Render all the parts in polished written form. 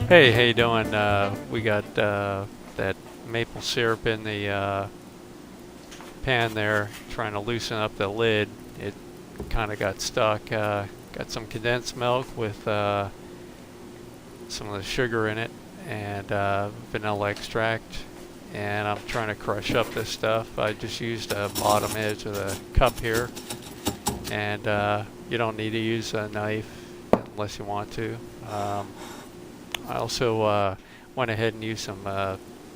Hey, how you doing? We got that maple syrup in the pan there, trying to loosen up the lid. It kind of got stuck. Got some condensed milk with some of the sugar in it and vanilla extract. And I'm trying to crush up this stuff. I just used the bottom edge of the cup here. And you don't need to use a knife unless you want to. I also went ahead and used some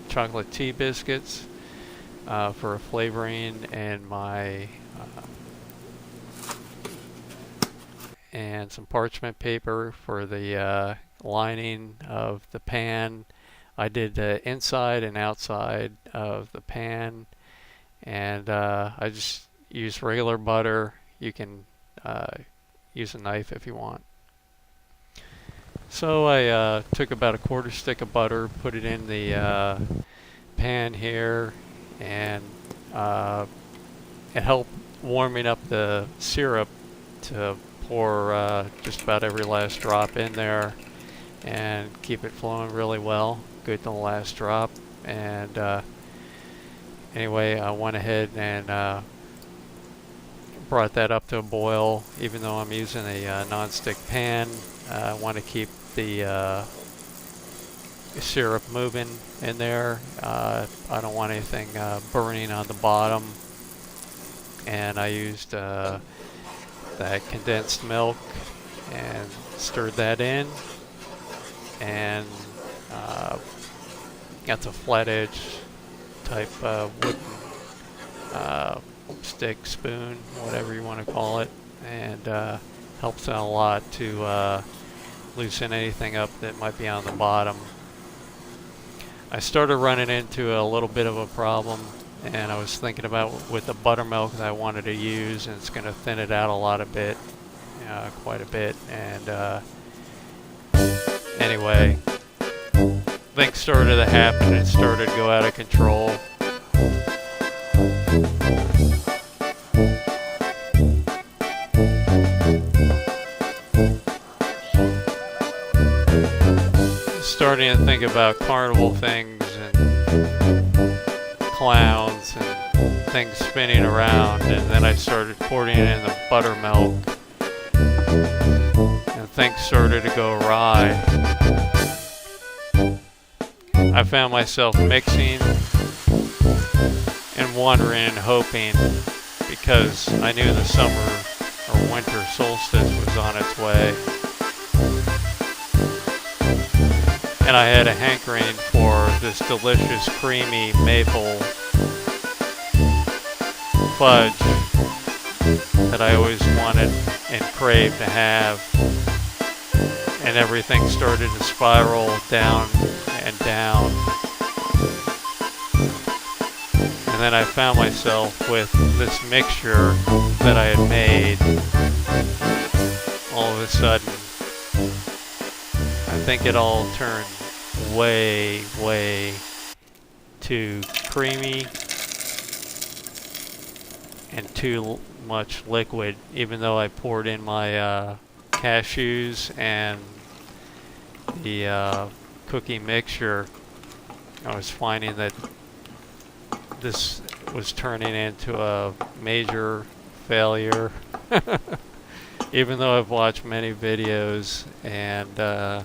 chocolate tea biscuits for a flavoring, and and some parchment paper for the lining of the pan. I did the inside and outside of the pan, and I just used regular butter. You can use a knife if you want. So I took about a quarter stick of butter, put it in the pan here, and it helped warming up the syrup to pour just about every last drop in there and keep it flowing really well, good to the last drop. And anyway, I went ahead and brought that up to a boil. Even though I'm using a non-stick pan, I want to keep the syrup moving in there. I don't want anything burning on the bottom. And I used that condensed milk and stirred that in, and got the flat edge type wooden stick, spoon, whatever you want to call it, and helps out a lot to loosen anything up that might be on the bottom. I started running into a little bit of a problem, and I was thinking about with the buttermilk that I wanted to use, and it's going to thin it out quite a bit. And anyway, things started to happen. It started to go out of control. Starting to think about carnival things and clowns and things spinning around, and then I started pouring in the buttermilk, and things started to go awry. I found myself mixing and wondering and hoping, because I knew the summer or winter solstice was on its way. And I had a hankering for this delicious, creamy maple fudge that I always wanted and craved to have. And everything started to spiral down and down. And then I found myself with this mixture that I had made. All of a sudden, I think it all turned way too creamy and too much liquid, even though I poured in my cashews and the cookie mixture. I was finding that this was turning into a major failure. Even though I've watched many videos, and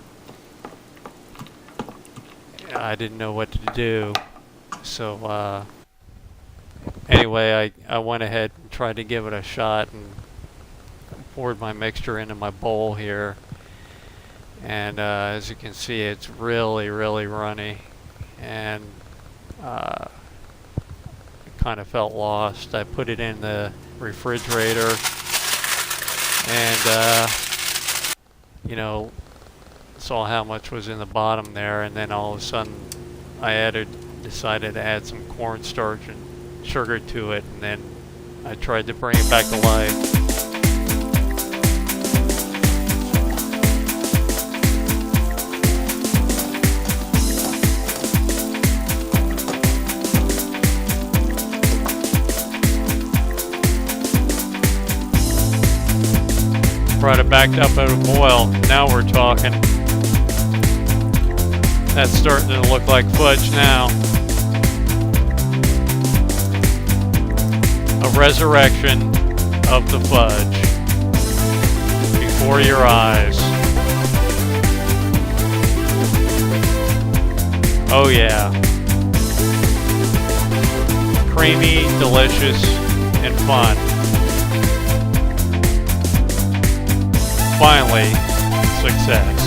I didn't know what to do. So anyway, I went ahead and tried to give it a shot and poured my mixture into my bowl here. And as you can see, it's really runny, and I kind of felt lost. I put it in the refrigerator, and saw how much was in the bottom there, and then all of a sudden I decided to add some cornstarch and sugar to it, and then I tried to bring it back to life. Brought it back up at a boil. Now we're talking. That's starting to look like fudge now. A resurrection of the fudge before your eyes. Oh yeah. Creamy, delicious, and fun. Finally, success.